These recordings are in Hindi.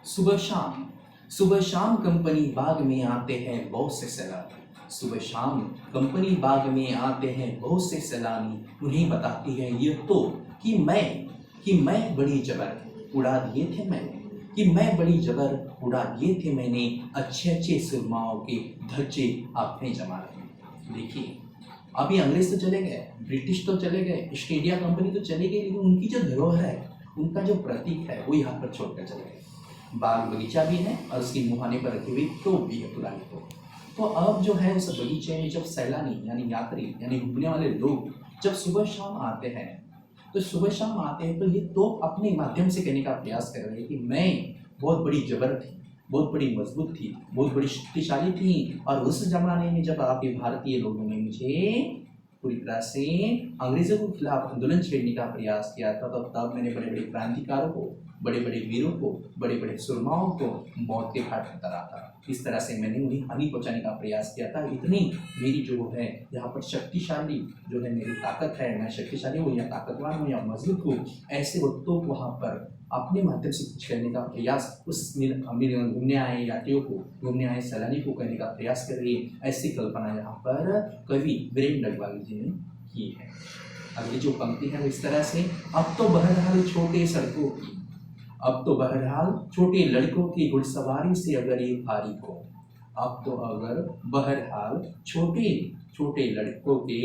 सुबह शाम कंपनी बाग में आते हैं बहुत से सैलानी। सुबह शाम कंपनी बाग में आते हैं बहुत से सैलानी। उन्हें बताती है ये तो कि मैं बड़ी जबर उड़ा दिए थे मैंने, कि मैं बड़ी जबर उड़ा दिए थे मैंने, अच्छे अच्छे सुरमाओं के धज्जे आपने जमा रहे। देखिए, अभी अंग्रेज तो चले गए, ब्रिटिश तो चले गए, ईस्ट इंडिया कंपनी तो चली गई, लेकिन उनकी जो धरोहर है, उनका जो प्रतीक है, वो यहाँ पर छोड़कर चले गए। बाग बगीचा भी है और उसकी मुहाने पर रखी हुई तोप भी है, पुरानी तोप। तो अब जो है उस बगीचे में जब सैलानी यानी यात्री यानी घूमने वाले लोग जब सुबह शाम आते हैं, तो सुबह शाम आते हैं तो ये तोप अपने माध्यम से कहने का प्रयास कर रहे हैं कि मैं बहुत बड़ी जबर थी, बहुत बड़ी मजबूत थी, बहुत बड़ी शक्तिशाली थी। और उस जमाने में जब आपके भारतीय लोगों ने मुझे पूरी तरह से अंग्रेजों के खिलाफ आंदोलन छेड़ने का प्रयास किया था, तो तब मैंने बड़े बड़े क्रांतिकारों को, बड़े बड़े वीरों को, बड़े बड़े सुरमाओं को मौत के घाट उतारा था। इस तरह से मैंने उन्हें हानि पहुंचाने का प्रयास किया था। इतनी मेरी जो है यहाँ पर शक्तिशाली जो है मेरी ताकत है, मैं शक्तिशाली हूँ या ताकतवान हूँ या मजबूत हूँ, ऐसे वक्तों को वहाँ पर अपने माध्यम से कुछ करने का प्रयास उस घूमने आए यात्रियों को, घूमने आए सैलानी को कहने का प्रयास कर रही है। ऐसी कल्पना यहाँ पर कवि वीरेंद्र डगवाल जी ने की है। अगली जो पंक्ति है वो इस तरह से, अब तो बहरहाल छोटे सड़कों की, अब तो बहरहाल छोटे लड़कों की घुड़सवारी से अगर ये भारी हो, अब तो अगर बहरहाल छोटे छोटे लड़कों के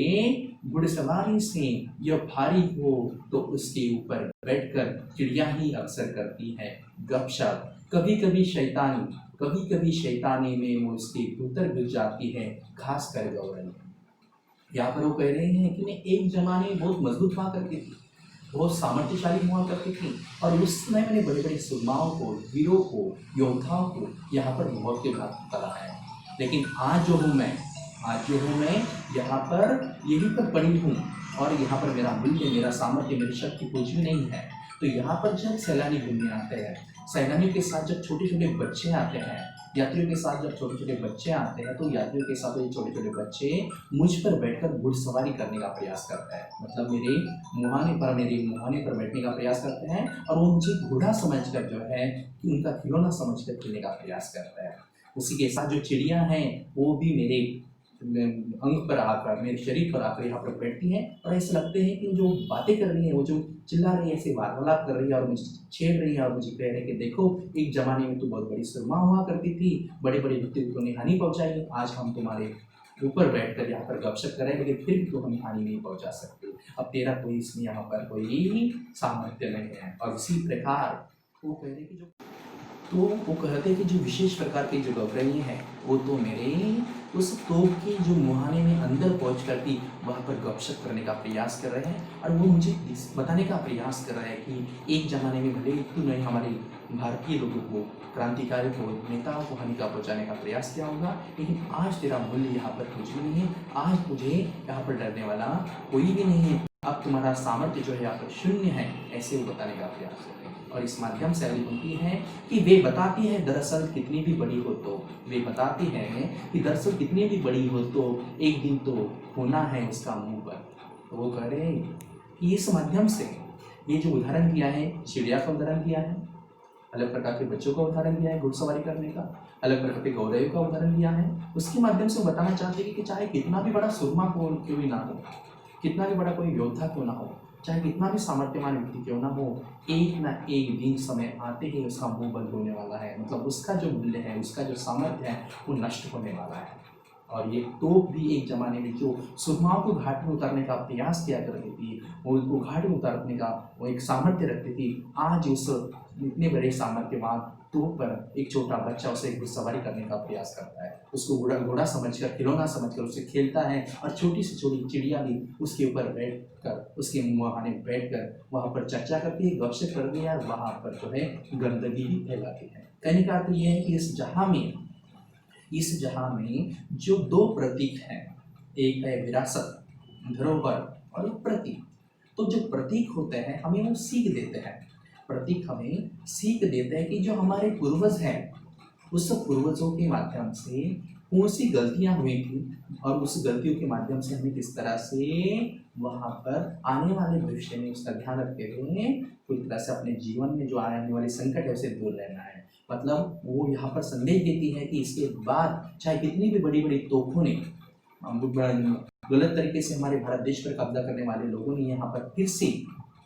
घुड़सवारी से यह भारी हो, तो उसके ऊपर बैठकर चिड़िया ही अक्सर करती है गपशप। कभी कभी शैतानी में वो उसके भीतर घुस जाती है, खास कर गौरन। यहाँ पर वो कह रहे हैं कि मैं एक जमाने में बहुत मजबूत हुआ करती थी, बहुत सामर्थ्यशाली हुआ करती थी, और उस समय मैंने बड़े बड़े सुरमाओं को, वीरों को, योद्धाओं को यहाँ पर मौत के घाट उतारा है। लेकिन आज जो हूँ मैं यहाँ पर यहीं पर पड़ी हूँ, और यहाँ पर मेरा मूल्य, मेरा सामर्थ्य, मेरी शक्ति कुछ भी नहीं है। तो यहाँ पर जब सैलानी घूमने आते हैं, सैलानियों के साथ जब छोटे छोटे बच्चे आते हैं, यात्रियों के साथ जब छोटे छोटे बच्चे आते हैं, तो यात्रियों के साथ ये छोटे छोटे बच्चे मुझ पर बैठकर घुड़सवारी करने का प्रयास करते हैं, मतलब मेरे मुहाने पर बैठने का प्रयास करते हैं, और वो मुझे घोड़ा समझकर जो है कि उनका खिलौना समझकर खेलने का प्रयास करते हैं। उसी के साथ जो चिड़िया हैं वो भी मेरे अंग पर आकर, मेरे शरीर पर आकर यहाँ पर बैठती हैं, और ऐसे लगते हैं कि जो बातें कर रही हैं, वो जो चिल्ला रही है, ऐसे वार्तालाप कर रही है और मुझे छेड़ रही है, और मुझे कह रहे हैं कि देखो, एक जमाने में तू बहुत बड़ी सुरमा हुआ करती थी, बड़े बड़े व्यक्ति को हानि पहुंचाई, आज हम तुम्हारे ऊपर बैठकर यहाँ पर गपशप कर रहे हैं, लेकिन फिर भी तो हमें हानि नहीं पहुंचा सकते। अब तेरा कोई इसमें यहाँ पर कोई सामर्थ्य नहीं है। और उसी प्रकार वो कह रहे कि वो कहते हैं कि जो विशेष प्रकार के जो गौरवनीय है, वो तो मेरे उस तोप के जो मुहाने में अंदर पहुँच कर भी वहाँ पर गपशप करने का प्रयास कर रहे हैं, और वो मुझे बताने का प्रयास कर रहा है कि एक ज़माने में भले तूने हमारे भारतीय लोगों को, क्रांतिकारियों को, नेताओं को हानि का पहुँचाने का प्रयास किया होगा, लेकिन आज तेरा मूल्य यहाँ पर कुछ भी नहीं है, आज तुझे यहाँ पर डरने वाला कोई भी नहीं है, अब तुम्हारा सामर्थ्य जो है यहाँ पर शून्य है, ऐसे वो बताने का प्रयास करते हैं। और इस माध्यम से अगली पंक्ति है कि वे बताती है दरअसल कितनी भी बड़ी हो तो, वे बताती हैं कि दरअसल कितनी भी बड़ी हो तो एक दिन तो होना है उसका मुंह पर। तो वो कह रहे हैं कि इस माध्यम से ये जो उदाहरण दिया है, चिड़िया का उदाहरण दिया है, अलग प्रकार के बच्चों का उदाहरण दिया है घुड़सवारी करने का, अलग प्रकार के गौरव का उदाहरण दिया है, उसके माध्यम से वो बताना चाहते हैं कि चाहे कितना भी बड़ा सुरमा क्यों भी ना हो, कितना भी बड़ा कोई योद्धा क्यों ना हो, चाहे कितना भी सामर्थ्यवान व्यक्ति क्यों ना हो, एक ना एक दिन समय आते ही उसका मुंह बंद होने वाला है, मतलब उसका जो मूल्य है, उसका जो सामर्थ्य है, वो नष्ट होने वाला है। और ये तोप भी एक जमाने में जो सुरमाओं को घाट में उतारने का प्रयास किया करती थी, वो उनको घाट में उतारने का वो एक सामर्थ्य रखती थी, आज उस इतने बड़े सामर्थ्यवान तोप पर एक छोटा बच्चा उसे घुड़सवारी करने का प्रयास करता है, उसको घोड़ा समझकर, खिलौना समझकर उससे खेलता है, और छोटी से छोटी चिड़िया भी उसके ऊपर बैठकर, उसके मुहाने बैठकर वहाँ पर चर्चा करती है, गपशप करती है, और वहाँ पर जो है गंदगी भी फैलाती है। कहने का अर्थ यह है कि इस जहां में जो दो प्रतीक हैं, एक है विरासत, धरोहर, और एक प्रतीक। तो जो प्रतीक होते हैं हमें वो सीख देते हैं, प्रतीक हमें सीख देते हैं कि जो हमारे पूर्वज हैं, उस पूर्वजों के माध्यम से कौन सी गलतियां हुई थी, और उस गलतियों के माध्यम से हमें किस तरह से वहाँ पर आने वाले भविष्य में उसका ध्यान रखते हुए पूरी तरह से अपने जीवन में जो आने वाले संकट है उसे दूर रहना है। मतलब वो यहाँ पर संदेश देती है कि इसके बाद चाहे कितनी भी बड़ी बड़ी तोपों ने गलत तरीके से हमारे भारत देश पर कब्जा करने वाले लोगों ने यहाँ पर फिर से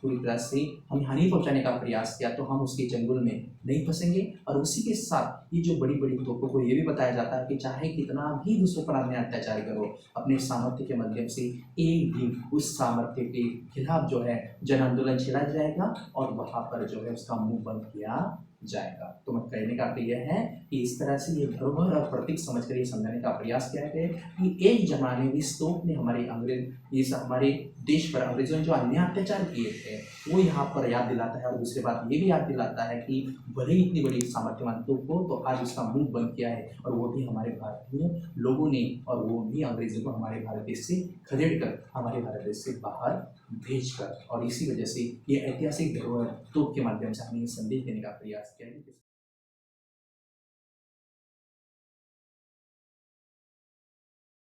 पूरी तरह से हमें हानि पहुंचाने का प्रयास किया, तो हम उसके चंगुल में नहीं फंसेंगे। और उसी के साथ ये जो बड़ी बड़ी तोपों को ये भी बताया जाता है कि चाहे कितना भी दूसरों पर आपने अत्याचार करो, अपने सामर्थ्य के माध्यम से एक दिन उस सामर्थ्य के खिलाफ जो है जन आंदोलन छेड़ा जाएगा और वहाँ पर जो है उसका मुंह बंद किया जाएगा। तो मैं कहने का अर्थ यह है कि इस तरह से ये धरोहर और प्रतीक समझकर ये समझाने का प्रयास किया गया कि एक जमाने में इस तोप ने हमारे देश पर अंग्रेजों ने जो अन्याय अत्याचार किए थे वो यहाँ पर याद दिलाता है। और दूसरी बात ये भी याद दिलाता है कि भले ही इतनी बड़ी सामर्थ्यवान तोप हो तो आज उसका मुंह बंद किया है, और वो भी हमारे भारतीय लोगों ने, और वो भी अंग्रेजों को हमारे भारत देश से खदेड़ कर हमारे भारत देश से बाहर भेज कर। और इसी वजह से ये ऐतिहासिक धरोहर तोप के माध्यम से हमें संदेश देने का प्रयास किया है।